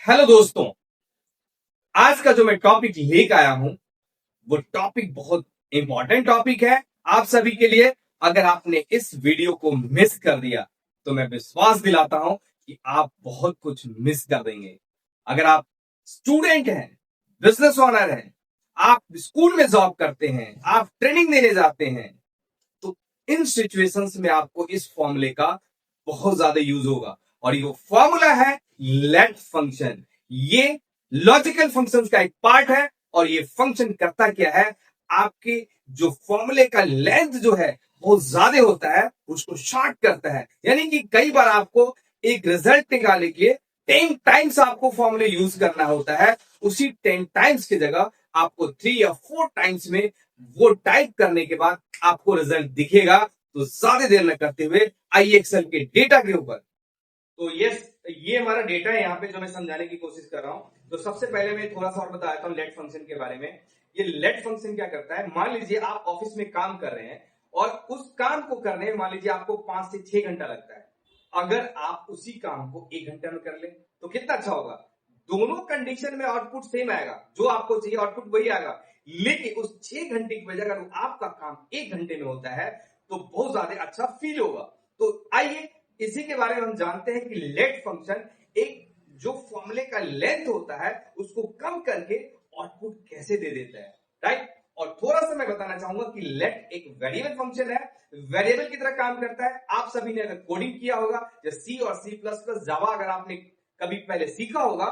Hello दोस्तों, आज का जो मैं टॉपिक लेकर आया हूं वो टॉपिक बहुत इंपॉर्टेंट टॉपिक है आप सभी के लिए। अगर आपने इस वीडियो को मिस कर दिया तो मैं विश्वास दिलाता हूं कि आप बहुत कुछ मिस कर देंगे। अगर आप स्टूडेंट हैं, बिजनेस ओनर हैं, आप स्कूल में जॉब करते हैं, आप ट्रेनिंग देने जाते हैं, तो इन सिचुएशंस में आपको इस फॉर्मूले का बहुत ज्यादा यूज होगा। और ये फॉर्मूला है लेट फंक्शन। ये लॉजिकल फंक्शंस का एक पार्ट है और ये फंक्शन करता क्या है, आपके जो फॉर्मूले का लेंथ जो है बहुत ज्यादा होता है उसको शॉर्ट करता है। यानी कि कई बार आपको एक रिजल्ट निकालने के लिए 10 टाइम्स आपको फॉर्मूले यूज करना होता है, उसी 10 टाइम्स की जगह आपको 3 या 4 टाइम्स में वो टाइप करने के बाद आपको रिजल्ट दिखेगा। तो ज्यादा देर न करते हुए आइए एक्सेल के डेटा के ऊपर। तो ये हमारा डेटा है यहाँ पे जो मैं समझाने की कोशिश कर रहा हूं। तो सबसे पहले मैं थोड़ा सा और बता देता हूँ लेट फंक्शन के बारे में। ये लेट फंक्शन क्या करता है, मान लीजिए आप ऑफिस में काम कर रहे हैं और उस काम को करने में मान लीजिए आपको 5 से 6 घंटा लगता है। अगर आप उसी काम को 1 घंटा में कर ले तो कितना अच्छा होगा। दोनों कंडीशन में आउटपुट सेम आएगा, जो आपको चाहिए आउटपुट वही आएगा। लेकिन उस 6 घंटे की वजह अगर आपका काम 1 घंटे में होता है तो बहुत ज्यादा अच्छा फील होगा। तो आइए इसी के बारे में हम जानते हैं कि लेट फंक्शन एक जो फॉर्मूले का लेंथ होता है उसको कम करके आउटपुट कैसे दे देता है, राइट। और थोड़ा सा मैं बताना चाहूंगा कि लेट एक वेरिएबल फंक्शन है, वेरिएबल की तरह काम करता है। आप सभी ने अगर कोडिंग किया होगा जैसे सी और सी प्लस प्लस जावा अगर आपने कभी पहले सीखा होगा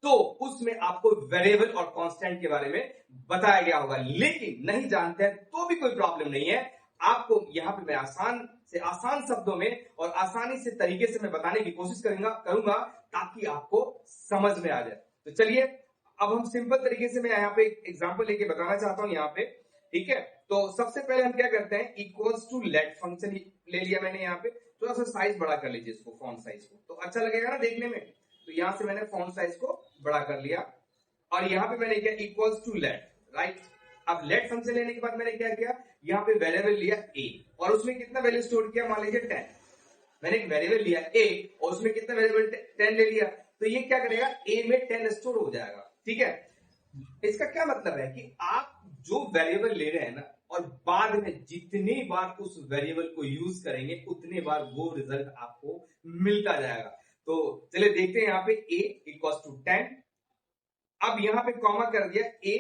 तो उसमें आपको वेरिएबल और कांस्टेंट के बारे में बताया गया होगा। लेकिन नहीं जानते हैं तो भी कोई प्रॉब्लम नहीं है, आपको यहां पे मैं आसान से आसान शब्दों में और आसानी से तरीके से मैं बताने की कोशिश करूंगा ताकि आपको समझ में आ जाए। तो चलिए अब हम सिंपल तरीके से मैं यहाँ पे एग्जांपल लेके बताना चाहता हूं यहाँ पे, ठीक है। तो सबसे पहले हम क्या करते हैं, इक्वल्स टू लेट फंक्शन ले लिया मैंने यहाँ पे। थोड़ा सा साइज बड़ा कर लीजिए इसको, फॉन्ट साइज को, तो अच्छा लगेगा ना देखने में। तो यहां से मैंने फॉन्ट साइज को बड़ा कर लिया और यहाँ पे मैंने किया इक्वल्स टू लेट, राइट। अब लेट फंक्शन लेने के बाद मैंने क्या किया, यहाँ पे वेरिएबल लिया ए और उसमें कितना वैल्यू स्टोर किया, मान लीजिए 10। मैंने एक वेरिएबल लिया ए और उसमें कितना वेरिएबल 10 ले लिया। तो ये क्या करेगा, ए में 10 स्टोर हो जाएगा, ठीक है। इसका क्या मतलब है कि आप जो वेरिएबल ले रहे हैं ना और बाद में जितनी बार उस वेरिएबल को यूज करेंगे उतने बार वो रिजल्ट आपको मिलता जाएगा। तो चलिए देखते हैं यहाँ पे a इक्वल टू 10। अब यहां पे कॉमा कर दिया a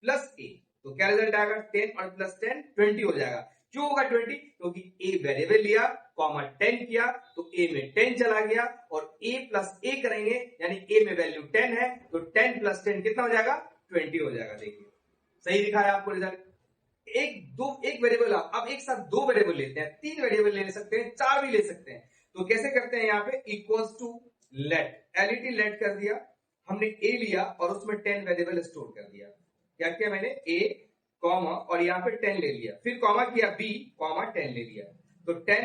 प्लस ए, तो क्या रिजल्ट आएगा, 10 और प्लस 10 20 हो जाएगा। क्यों होगा 20, क्योंकि ए वेरिएबल लिया, कॉमा 10 किया तो ए में 10 चला गया और ए प्लस ए करेंगे यानी ए में वैल्यू 10 है तो 10 प्लस 10 कितना हो जाएगा, 20 हो जाएगा। देखिए सही दिखाया आपको रिजल्ट। एक वेरिएबल अब एक साथ दो वेरिएबल लेते हैं, 3 वेरिएबल ले सकते हैं, 4 भी ले सकते हैं। तो कैसे करते हैं, यहाँ पे equals to let, L E T let कर दिया हमने, ए लिया और उसमें 10 वेरिएबल स्टोर कर दिया। क्या किया मैंने, ए कॉमा और यहाँ पे 10 ले लिया, फिर कॉमा किया बी कॉमा 10 ले लिया। तो 10,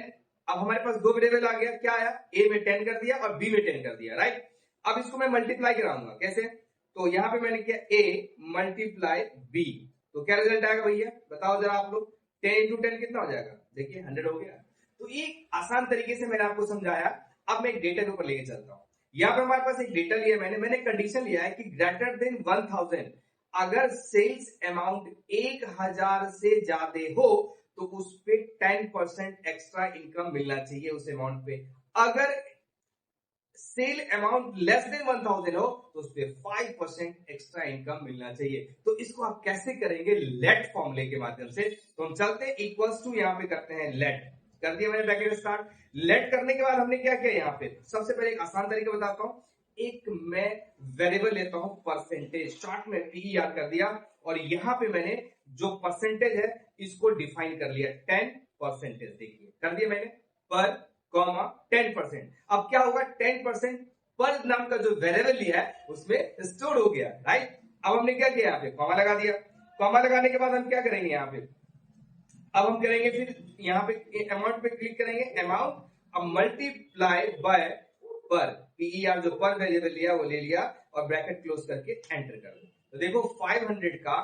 अब हमारे पास दो वेरिएबल आ गया, क्या आया, ए में 10 कर दिया और बी में 10 कर दिया, राइट। अब इसको मैं मल्टीप्लाई कराऊंगा, कैसे, तो यहाँ पे मैंने किया ए मल्टीप्लाई बी, तो क्या रिजल्ट आएगा भैया बताओ जरा आप लोग, 10 इंटू 10 कितना हो जाएगा, देखिए 100 हो गया। तो एक आसान तरीके से मैंने आपको समझाया। अब मैं एक डेटा के ऊपर लेके चलता हूँ। यहाँ पे हमारे पास एक डेटा लिया मैंने कंडीशन लिया है कि ग्रेटर देन 1000, अगर सेल्स अमाउंट 1000 से ज्यादा हो तो उस पे 10% एक्स्ट्रा इनकम मिलना चाहिए उस अमाउंट पे। अगर सेल अमाउंट लेस देन 1000 हो तो उस पर 5% एक्स्ट्रा इनकम मिलना चाहिए। तो इसको आप कैसे करेंगे, लेट फॉर्मूले के माध्यम से। तो हम चलते हैं इक्वल्स टू, यहां पे करते हैं लेट, कर दिया मैंने ब्रैकेट स्टार्ट। लेट करने के बाद हमने क्या किया, यहाँ पे सबसे पहले एक आसान तरीका बताता हूं। एक मैं वेरिएबल लेता हूं परसेंटेज, शॉर्ट में पीईआर कर दिया और यहां पे मैंने जो परसेंटेज है इसको डिफाइन कर लिया 10%। देखिए कर दिया मैंने पर कॉमा 10%। अब क्या होगा, 10% पर नाम का जो वेरिएबल लिया है उसमें स्टोर हो गया, राइट। अब हमने क्या किया, यहाँ पे कॉमा लगा दिया। कॉमा लगाने के बाद हम क्या करेंगे, यहाँ पे अब हम करेंगे फिर यहाँ पे अमाउंट पे क्लिक करेंगे, अमाउंट, अब मल्टीप्लाई बाय पर, पीईआर जो पर वेरिएबल लिया वो ले लिया और ब्रैकेट क्लोज करके एंटर कर दो। तो देखो 500 का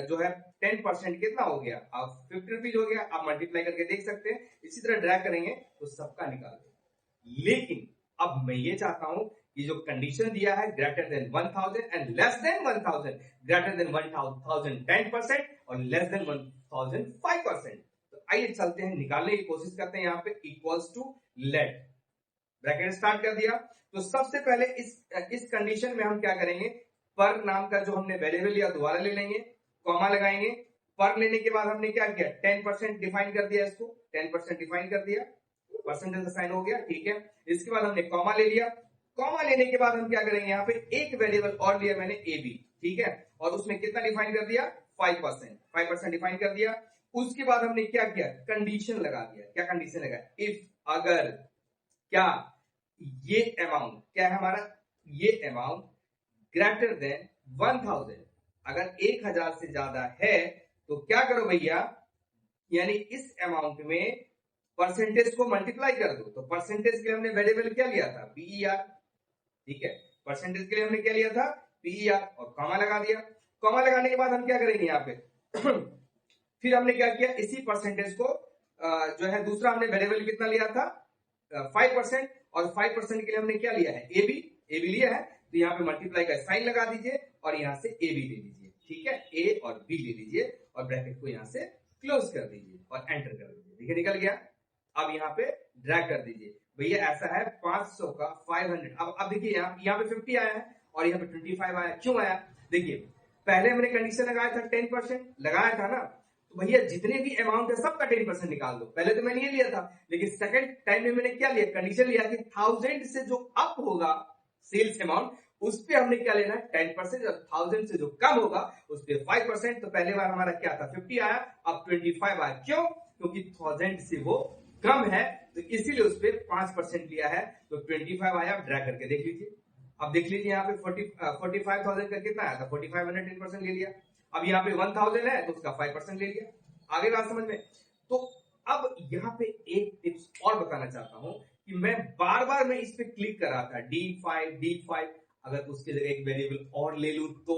जो है 10% कितना हो गया, अब 50 रुपीज हो गया। आप मल्टीप्लाई करके देख सकते हैं, इसी तरह ड्रैग करेंगे तो सबका निकाल दो। लेकिन अब मैं ये चाहता हूं ये जो कंडीशन दिया है greater than 1000 and less than 1000, greater than 1000 10% और लेस देन 1000 5%। तो आइए चलते हैं, निकालने की कोशिश करते हैं। यहाँ पे equals to let, bracket start कर दिया। तो सबसे पहले इस कंडीशन में हम क्या करेंगे, पर नाम का जो हमने वेरिएबल लिया दोबारा ले लेंगे, कॉमा लगाएंगे। पर लेने के बाद हमने क्या किया, 10% डिफाइन कर दिया, इसको 10% डिफाइन कर दिया, परसेंटेज का साइन हो गया, ठीक है। इसके बाद हमने कॉमा ले लिया। कॉमा लेने के बाद हम क्या करेंगे, यहाँ पे एक वेरिएबल और लिया मैंने ए बी, ठीक है, और उसमें कितना डिफाइन कर दिया, 5% डिफाइन कर दिया। उसके बाद हमने क्या किया, कंडीशन लगा दिया। क्या कंडीशन लगा, इफ अगर क्या ये अमाउंट क्या है हमारा, ये अमाउंट ग्रेटर देन 1000, अगर 1000 से ज्यादा है तो क्या करो भैया, यानी इस अमाउंट में परसेंटेज को मल्टीप्लाई कर दो। तो परसेंटेज के लिए हमने वेरिएबल क्या लिया था, पीईआर, ठीक है, परसेंटेज के लिए हमने क्या लिया था, पीईआर, और कॉमा लगा दिया। कॉमा लगाने के बाद हम क्या करेंगे यहाँ पे फिर हमने क्या किया, इसी परसेंटेज को जो है दूसरा हमने वेरिएबल कितना लिया था, 5%, और 5% के लिए हमने क्या लिया है, ए बी लिया है। तो यहाँ पे मल्टीप्लाई का साइन लगा दीजिए और यहाँ से ए बी ले लीजिए, ठीक है, ए और बी ले लीजिए और ब्रैकेट को यहाँ से क्लोज कर दीजिए और एंटर कर दीजिए। देखिए निकल गया। अब यहाँ पे ड्रैग कर दीजिए, भैया ऐसा है 500 का 500। अब देखिए यहाँ पे 50 आया है और यहाँ पे 25 आया, क्यों आया, देखिए पहले हमने कंडीशन लगाया था 10% लगाया था ना, तो भैया जितने भी अमाउंट है सबका 10% निकाल दो। पहले तो मैंने ये लिया था, लेकिन सेकंड टाइम में मैंने क्या लिया, कंडीशन लिया कि 1000 से जो अप होगा सेल्स अमाउंट, उस पे हमने क्या लेना है 10%, और 1000 से जो कम होगा उस पे 5%। तो पहले बार हमारा क्या था 50 आया, अब 25 आया, क्यों, क्योंकि 1000 से वो कम है, तो इसीलिए उस पे 5% लिया है। तो 25 आया, ड्रैग करके देख लीजिए। अब देख लीजिए यहाँ पे 45,000 का कितना आया था, 4500 10% ले लिया। अब यहाँ पे 1000 है तो उसका 5% ले लिया। आगे बात समझ में। तो अब यहाँ पे एक टिप्स और बताना चाहता हूं कि मैं बार बार मैं इस पे क्लिक कर रहा था D5, अगर उसके जगह एक वेरिएबल और ले लूं तो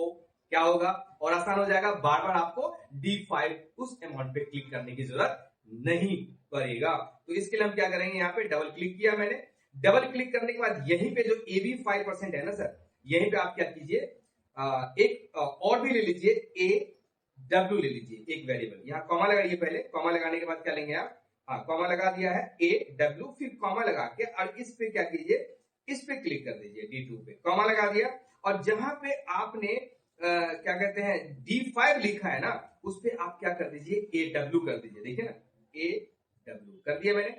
क्या होगा, और आसान हो जाएगा। बार बार आपको D5 उस अमाउंट पे क्लिक करने की जरूरत नहीं पड़ेगा। तो इसके लिए हम क्या करेंगे, यहाँ पे डबल क्लिक किया मैंने। डबल क्लिक करने के बाद यहीं पे जो ए बी 5% है ना सर, यहीं पे आप क्या कीजिए, एक और भी ले लीजिए, ए डब्ल्यू ले लीजिए, एक वेरिएबल। यहाँ कॉमा लगाइए, पहले कॉमा लगाने के बाद क्या लेंगे आप, हाँ कॉमा लगा दिया है, ए डब्ल्यू, फिर कॉमा लगा के और इस पे क्या कीजिए, इस पे क्लिक कर दीजिए, D2 पे कॉमा लगा दिया। और जहां पे आपने क्या कहते हैं D5 लिखा है ना, उस पे आप क्या कर दीजिए, ए डब्ल्यू कर दीजिए। देखिए ना, ए डब्ल्यू कर दिया मैंने।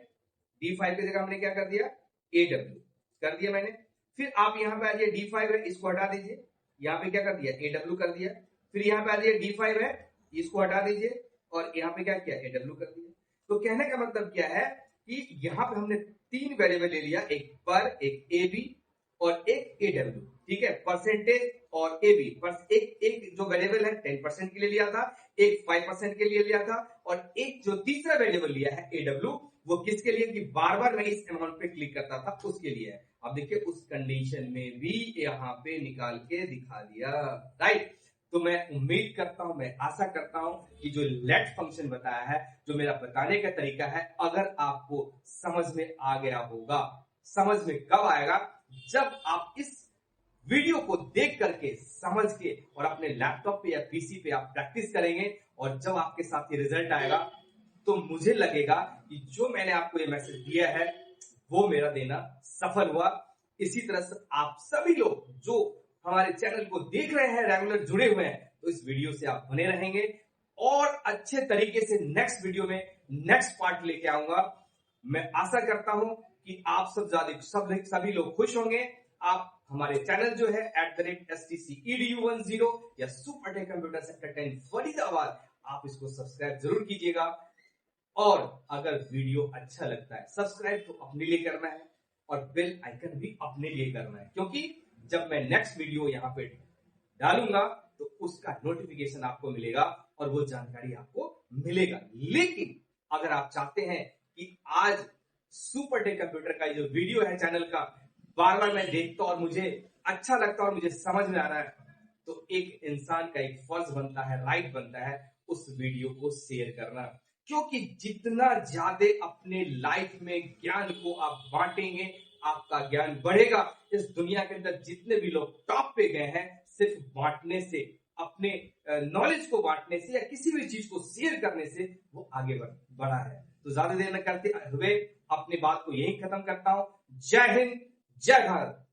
D5 की जगह हमने क्या कर दिया, ए डब्ल्यू कर दिया मैंने। फिर आप यहाँ पे आ जाइए, D5 है इसको हटा दीजिए, यहाँ पे क्या कर दिया, ए डब्ल्यू कर दिया। फिर यहाँ पे आ जाइए, D5 है इसको हटा दीजिए और यहाँ पे क्या किया, ए डब्ल्यू कर दिया। तो कहने का मतलब क्या है कि यहाँ पे हमने 3 वेरिएबल ले लिया, एक पर, एक ए बी और एक ए डब्ल्यू, ठीक है, परसेंटेज और ए बी। एक जो वेरिएबल है 10% के लिए लिया था, एक 5% के लिए लिया था, और एक जो तीसरा वेरिएबल लिया है ए डब्ल्यू, वो किसके लिए, कि बार बार मैं इस अमाउंट पे क्लिक करता था उसके लिए है। अब देखिए उस कंडीशन में भी यहाँ पे निकाल के दिखा दिया, राइट। तो मैं उम्मीद करता हूं, मैं आशा करता हूं कि जो लेट फंक्शन बताया है, जो मेरा बताने का तरीका है, अगर आपको समझ में आ गया होगा। समझ में कब आएगा, जब आप इस वीडियो को देख करके समझ के और अपने लैपटॉप पे या पीसी पे आप प्रैक्टिस करेंगे, और जब आपके साथ ये रिजल्ट आएगा तो मुझे लगेगा कि जो मैंने आपको ये मैसेज दिया है वो मेरा देना सफल हुआ। इसी तरह से आप सभी लोग जो हमारे चैनल को देख रहे हैं, रेगुलर जुड़े हुए हैं, तो इस वीडियो से आप बने रहेंगे और अच्छे तरीके से नेक्स्ट वीडियो में नेक्स्ट पार्ट लेके आऊंगा। मैं आशा करता हूं कि आप सभी लोग खुश होंगे। आप हमारे चैनल जो है @STCEDU10 या super tech computer sector 10 Faridabad, आप इसको सब्सक्राइब जरूर कीजिएगा। और अगर वीडियो अच्छा लगता है, सब्सक्राइब तो अपने लिए करना है और बेल आइकन भी अपने लिए करना है, क्योंकि जब मैं नेक्स्ट वीडियो यहाँ पे डालूंगा तो उसका नोटिफिकेशन आपको मिलेगा और वो जानकारी आपको मिलेगा। लेकिन अगर आप चाहते हैं कि आज सुपर टेक कंप्यूटर का जो वीडियो है चैनल का बार बार मैं देखता और मुझे अच्छा लगता और मुझे समझ में आ रहा है, तो एक इंसान का एक फर्ज बनता है, राइट बनता है उस वीडियो को शेयर करना। क्योंकि जितना ज्यादा अपने लाइफ में ज्ञान को आप बांटेंगे, आपका ज्ञान बढ़ेगा। इस दुनिया के अंदर जितने भी लोग टॉप पे गए हैं, सिर्फ बांटने से, अपने नॉलेज को बांटने से या किसी भी चीज को शेयर करने से वो आगे बढ़ा है। तो ज्यादा देर न करते हुए अपनी बात को यही खत्म करता हूं। जय हिंद, जय भारत।